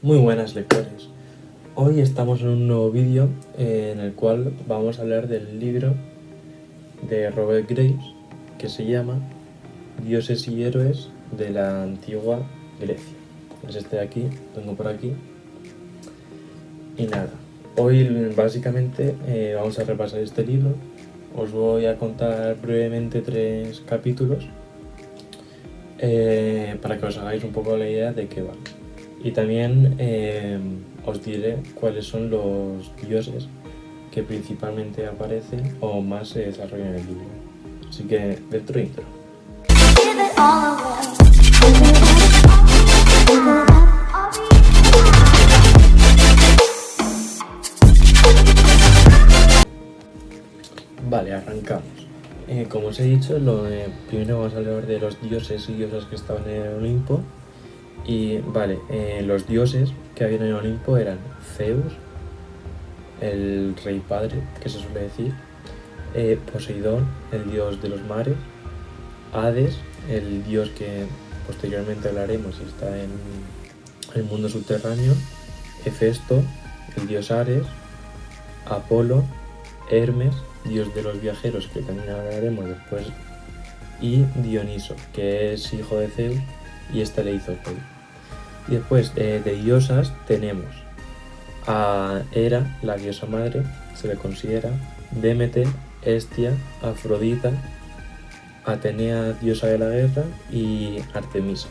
Muy buenas lectores. Hoy estamos en un nuevo vídeo en el cual vamos a hablar del libro de Robert Graves que se llama Dioses y héroes de la antigua Grecia. Es este de aquí, tengo por aquí. Y nada, hoy básicamente vamos a repasar este libro. Os voy a contar brevemente 3 capítulos para que os hagáis un poco la idea de qué va. Y también os diré cuáles son los dioses que principalmente aparecen o más se desarrollan en el libro. Así que, dentro intro. Vale, arrancamos. Como os he dicho, primero vamos a hablar de los dioses y diosas que estaban en el Olimpo. Y vale, los dioses que había en el Olimpo eran Zeus, el rey padre, que se suele decir, Poseidón, el dios de los mares, Hades, el dios que posteriormente hablaremos y está en el mundo subterráneo, Hefesto, el dios Ares, Apolo, Hermes, dios de los viajeros, que también hablaremos después, y Dioniso, que es hijo de Zeus y le hizo rey. Y después de diosas tenemos a Hera, la diosa madre, se le considera, Demeter, Hestia, Afrodita, Atenea, diosa de la guerra, y Artemisa.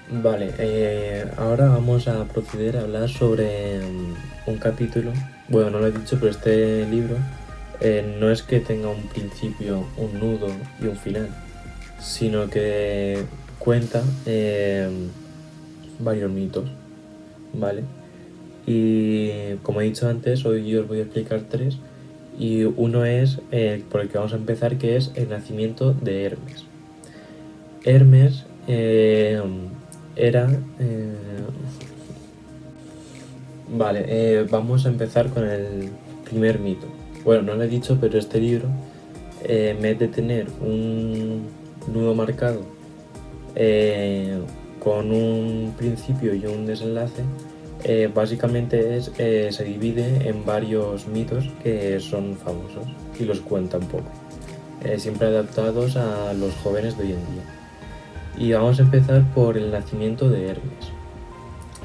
Vale, ahora vamos a proceder a hablar sobre un capítulo. Bueno, no lo he dicho, pero este libro no es que tenga un principio, un nudo y un final, sino que cuenta varios mitos, ¿vale? Y como he dicho antes, hoy yo os voy a explicar 3, y uno es por el que vamos a empezar, que es el nacimiento de Hermes. Hermes era... vamos a empezar con el primer mito. Bueno, no lo he dicho, pero este libro, en vez de tener un nudo marcado con un principio y un desenlace, básicamente se divide en varios mitos que son famosos y los cuenta un poco, siempre adaptados a los jóvenes de hoy en día. Y vamos a empezar por el nacimiento de Hermes.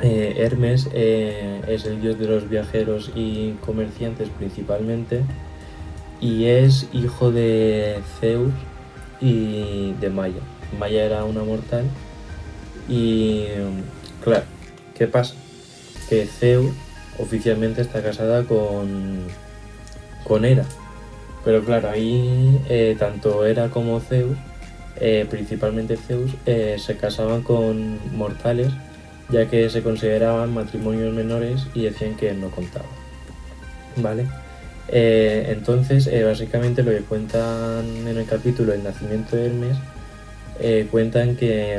Hermes es el dios de los viajeros y comerciantes principalmente, y es hijo de Zeus y de Maia. Maia era una mortal y claro, ¿qué pasa? Que Zeus oficialmente está casada con Hera, pero claro, ahí tanto Hera como Zeus, principalmente Zeus, se casaban con mortales, ya que se consideraban matrimonios menores y decían que no contaba, ¿vale? Entonces, básicamente lo que cuentan en el capítulo El nacimiento de Hermes, cuentan que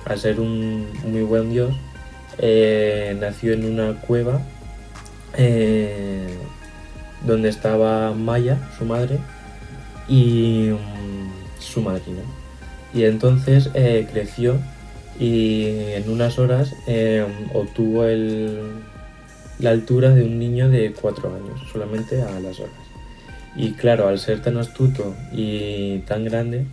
al ser un muy buen dios, nació en una cueva donde estaba Maia, su madre, y su madrina. Y entonces creció y en unas horas obtuvo la altura de un niño de 4 años, solamente a las horas. Y claro, al ser tan astuto y tan grande,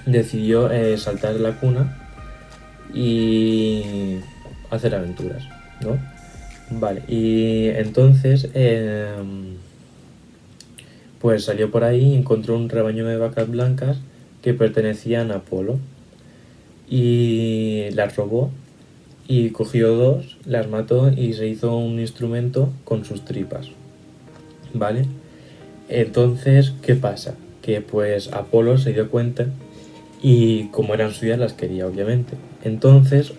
decidió saltar de la cuna y hacer aventuras, ¿no? Vale, y entonces pues salió por ahí y encontró un rebaño de vacas blancas que pertenecían a Apolo, y las robó y cogió 2, las mató y se hizo un instrumento con sus tripas, ¿vale? Entonces, ¿qué pasa? Que pues Apolo se dio cuenta y como eran suyas las quería, obviamente. Entonces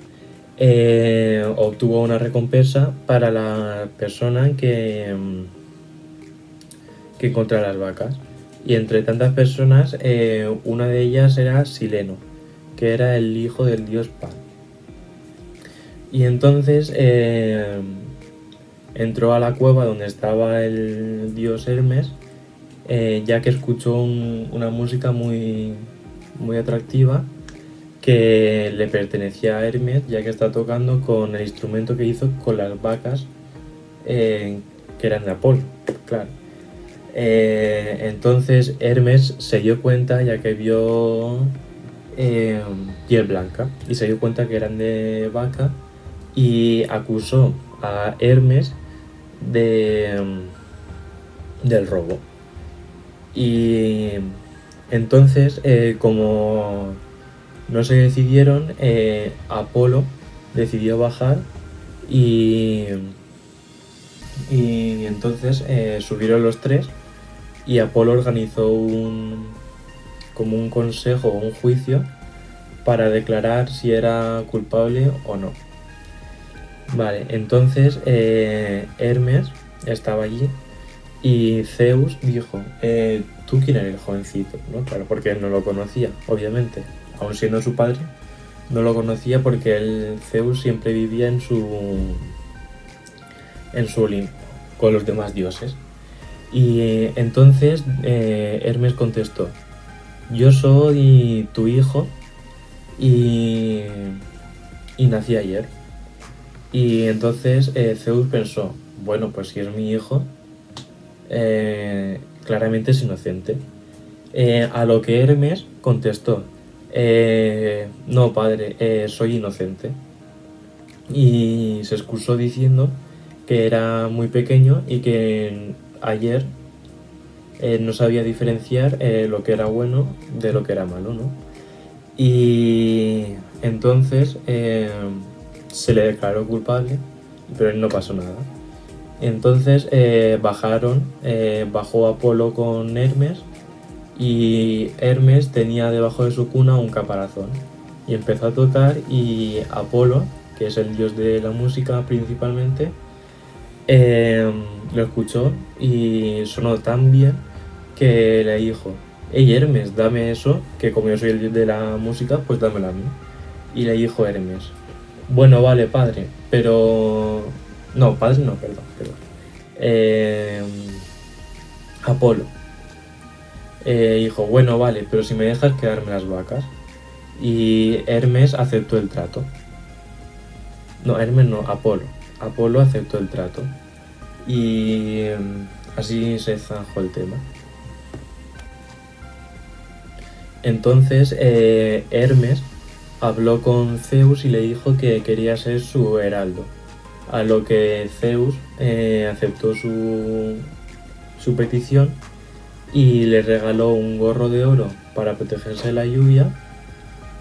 obtuvo una recompensa para la persona que encontrara las vacas, y entre tantas personas una de ellas era Sileno, que era el hijo del dios Pan. Y entonces entró a la cueva donde estaba el dios Hermes, ya que escuchó una música muy, muy atractiva, que le pertenecía a Hermes, ya que está tocando con el instrumento que hizo con las vacas que eran de Apolo, claro. Entonces Hermes se dio cuenta, ya que vio piel blanca, y se dio cuenta que eran de vaca, y acusó a Hermes del robo. Y entonces, como no se decidieron, Apolo decidió bajar y, y entonces subieron los tres, y Apolo organizó como un consejo o un juicio para declarar si era culpable o no. Vale, entonces Hermes estaba allí y Zeus dijo, ¿tú quién eres, jovencito? ¿No? Claro, porque él no lo conocía, obviamente. Aun siendo su padre, no lo conocía porque Zeus siempre vivía en su Olimpo, con los demás dioses. Y entonces Hermes contestó, yo soy tu hijo y nací ayer. Y entonces Zeus pensó, bueno, pues si es mi hijo, claramente es inocente. A lo que Hermes contestó, no padre, soy inocente. Y se excusó diciendo que era muy pequeño y que ayer no sabía diferenciar lo que era bueno de lo que era malo, ¿no? Y entonces se le declaró culpable, pero no pasó nada. Entonces bajó Apolo con Hermes, y Hermes tenía debajo de su cuna un caparazón y empezó a tocar, y Apolo, que es el dios de la música principalmente, lo escuchó y sonó tan bien que le dijo, hey Hermes, dame eso, que como yo soy el dios de la música, pues dámelo a mí. Y le dijo Hermes, bueno, vale, padre, pero... No, padre no, perdón. Apolo. Dijo, bueno, vale, pero si me dejas quedarme las vacas. Y Hermes aceptó el trato. No, Hermes no, Apolo. Apolo aceptó el trato. Y así se zanjó el tema. Entonces Hermes habló con Zeus y le dijo que quería ser su heraldo. A lo que Zeus aceptó su petición y le regaló un gorro de oro para protegerse de la lluvia,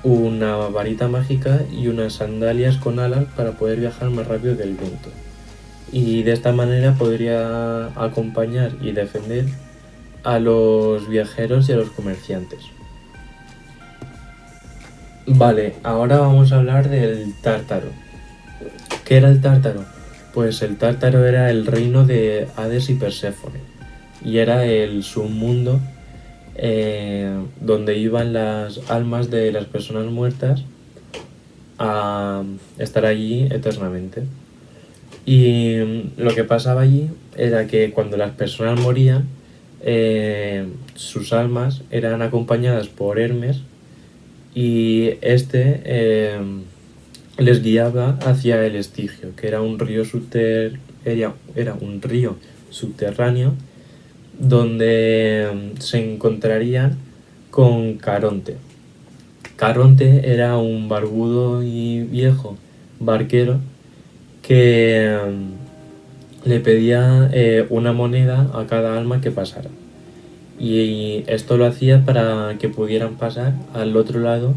una varita mágica y unas sandalias con alas para poder viajar más rápido que el viento. Y de esta manera podría acompañar y defender a los viajeros y a los comerciantes. Vale, ahora vamos a hablar del Tártaro. ¿Qué era el Tártaro? Pues el Tártaro era el reino de Hades y Perséfone, y era el submundo donde iban las almas de las personas muertas a estar allí eternamente. Y lo que pasaba allí era que cuando las personas morían, sus almas eran acompañadas por Hermes, y les guiaba hacia el Estigio, que era un río subterráneo donde se encontrarían con Caronte. Caronte era un barbudo y viejo barquero que le pedía una moneda a cada alma que pasara. Y esto lo hacía para que pudieran pasar al otro lado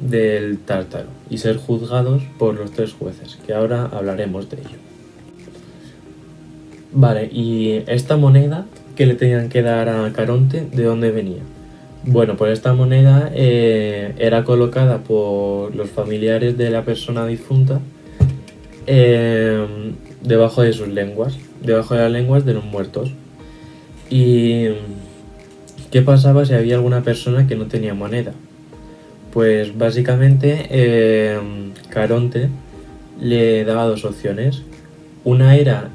del Tártaro y ser juzgados por los tres jueces, que ahora hablaremos de ello. Vale, y esta moneda que le tenían que dar a Caronte, ¿de dónde venía? Bueno, pues esta moneda era colocada por los familiares de la persona difunta debajo de sus lenguas, debajo de las lenguas de los muertos. ¿Y qué pasaba si había alguna persona que no tenía moneda? Pues básicamente Caronte le daba dos opciones. Una era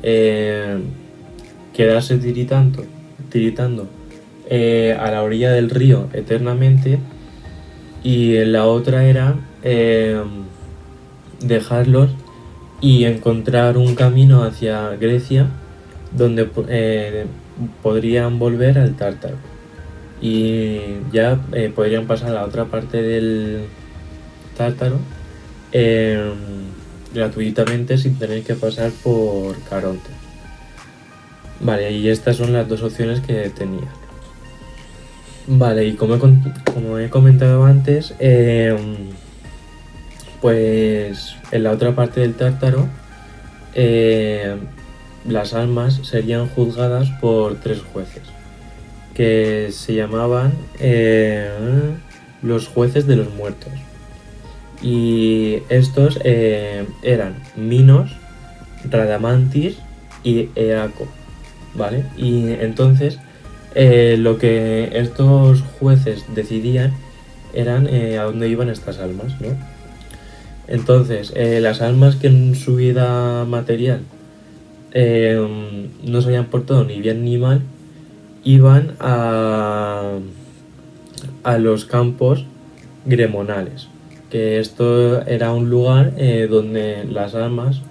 quedarse tiritando a la orilla del río eternamente, y la otra era dejarlos y encontrar un camino hacia Grecia donde podrían volver al Tártaro y ya podrían pasar a la otra parte del Tártaro gratuitamente sin tener que pasar por Caronte. Vale, y estas son las dos opciones que tenía. Vale, y como he comentado antes, pues en la otra parte del Tártaro las almas serían juzgadas por 3 jueces que se llamaban los jueces de los muertos, y estos eran Minos, Radamantis y Eaco, ¿vale? Y entonces lo que estos jueces decidían eran a dónde iban estas almas, ¿no? Entonces, las almas que en su vida material no se habían portado ni bien ni mal, iban a los campos gremonales, que esto era un lugar donde las almas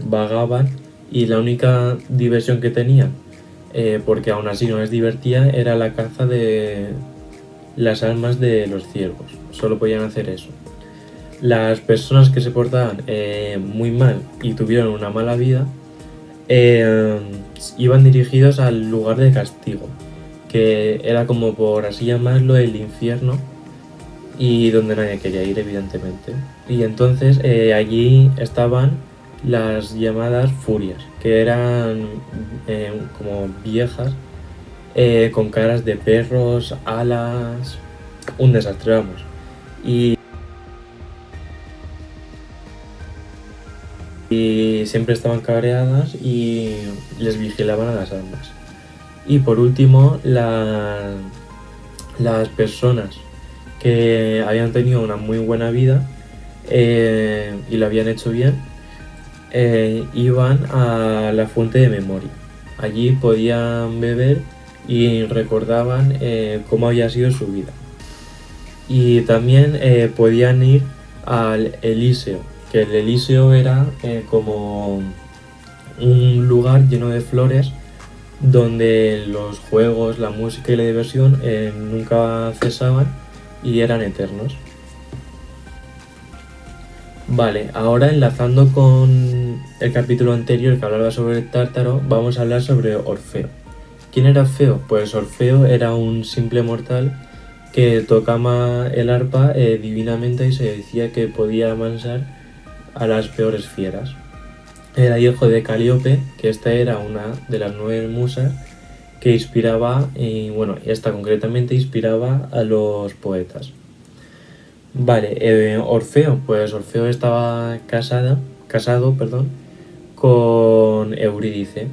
vagaban, y la única diversión que tenían, porque aún así no les divertía, era la caza de las almas de los ciervos. Solo podían hacer eso. Las personas que se portaban muy mal y tuvieron una mala vida iban dirigidos al lugar de castigo, que era, como por así llamarlo, el infierno, y donde nadie quería ir, evidentemente. Y entonces allí estaban las llamadas furias, que eran como viejas, con caras de perros, alas, un desastre, vamos. Y siempre estaban cabreadas y les vigilaban a las almas. Y por último, las personas que habían tenido una muy buena vida y lo habían hecho bien, iban a la fuente de memoria. Allí podían beber y recordaban cómo había sido su vida. Y también podían ir al Elíseo, que el Elíseo era como un lugar lleno de flores donde los juegos, la música y la diversión nunca cesaban y eran eternos. Vale, ahora enlazando con el capítulo anterior que hablaba sobre el Tártaro, vamos a hablar sobre Orfeo. ¿Quién era Orfeo? Pues Orfeo era un simple mortal que tocaba el arpa divinamente, y se decía que podía amansar a las peores fieras. Era hijo de Calíope, que esta era una de las 9 musas que inspiraba, y bueno, esta concretamente inspiraba a los poetas. Vale, Orfeo, pues Orfeo estaba casado, con Eurídice,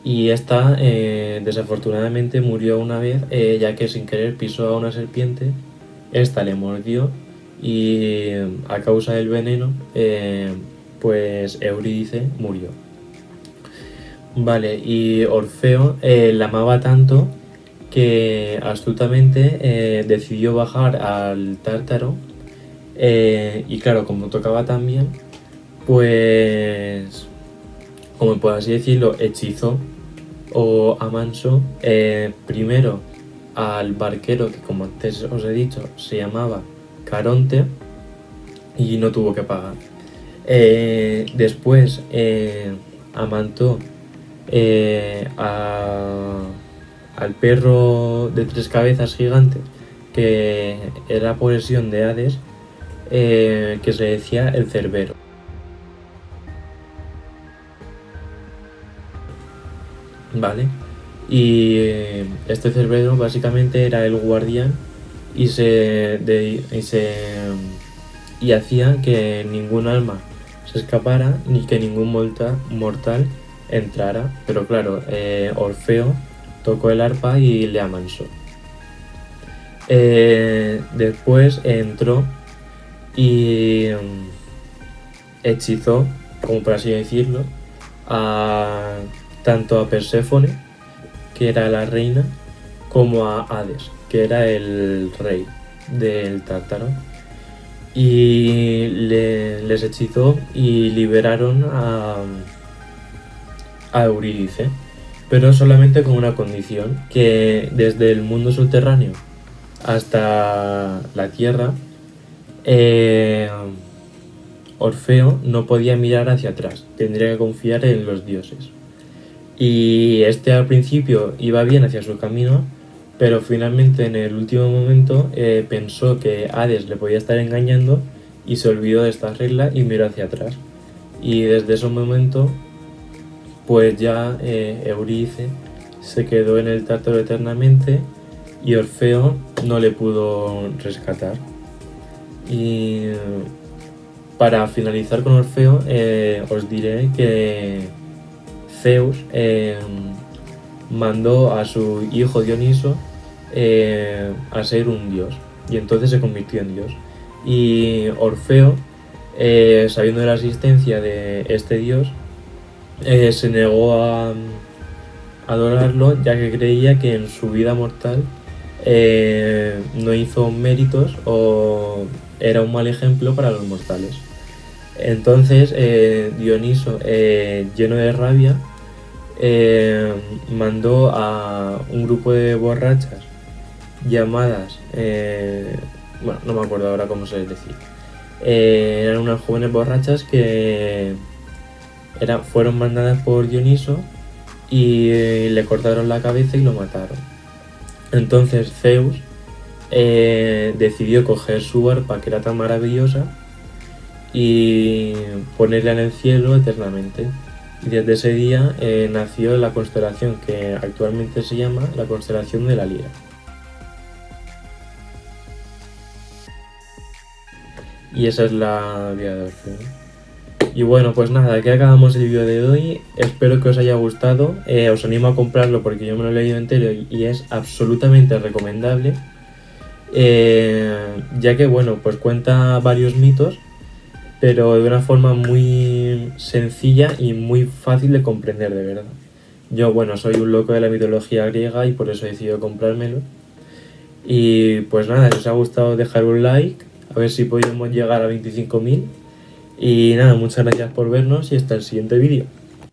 y esta desafortunadamente murió una vez, ya que sin querer pisó a una serpiente. Esta le mordió y a causa del veneno pues Eurídice murió. Vale, y Orfeo la amaba tanto que astutamente decidió bajar al Tártaro, y claro, como tocaba tan bien, pues, como por así decirlo, hechizó o amansó primero al barquero, que como antes os he dicho se llamaba Caronte, y no tuvo que pagar. Después amantó al perro de 3 cabezas gigantes, que era posesión de Hades, que se decía el Cerbero. Vale, y este Cerbero básicamente era el guardián y hacía que ningún alma se escapara ni que ningún mortal entrara. Pero claro, Orfeo tocó el arpa y le amansó. Después entró y hechizó, como por así decirlo, tanto a Perséfone, que era la reina, como a Hades, que era el rey. del Tártaro y les hechizó y liberaron a Eurídice, pero solamente con una condición, que desde el mundo subterráneo hasta la tierra, Orfeo no podía mirar hacia atrás, tendría que confiar en los dioses. Y este al principio iba bien hacia su camino, pero finalmente en el último momento pensó que Hades le podía estar engañando y se olvidó de esta regla y miró hacia atrás. Y desde ese momento, pues ya Eurídice se quedó en el Tártaro eternamente y Orfeo no le pudo rescatar. Y para finalizar con Orfeo, os diré que Zeus mandó a su hijo Dioniso a ser un dios, y entonces se convirtió en dios. Y Orfeo, sabiendo de la existencia de este dios, se negó a adorarlo, ya que creía que en su vida mortal no hizo méritos o era un mal ejemplo para los mortales. Entonces Dioniso, lleno de rabia, mandó a un grupo de borrachas llamadas, bueno, no me acuerdo ahora cómo se les decía, eran unas jóvenes borrachas que fueron mandadas por Dioniso y le cortaron la cabeza y lo mataron. Entonces Zeus decidió coger su arpa, que era tan maravillosa, y ponerla en el cielo eternamente. Y desde ese día nació la constelación que actualmente se llama la constelación de la Lira. Y esa es la vida de Orfeo. Y bueno, pues nada, aquí acabamos el vídeo de hoy. Espero que os haya gustado. Os animo a comprarlo porque yo me lo he leído entero y es absolutamente recomendable. Ya que bueno, pues cuenta varios mitos, pero de una forma muy sencilla y muy fácil de comprender, de verdad. Yo, bueno, soy un loco de la mitología griega y por eso he decidido comprármelo. Y pues nada, si os ha gustado, dejar un like, a ver si podemos llegar a 25.000. Y nada, muchas gracias por vernos y hasta el siguiente vídeo.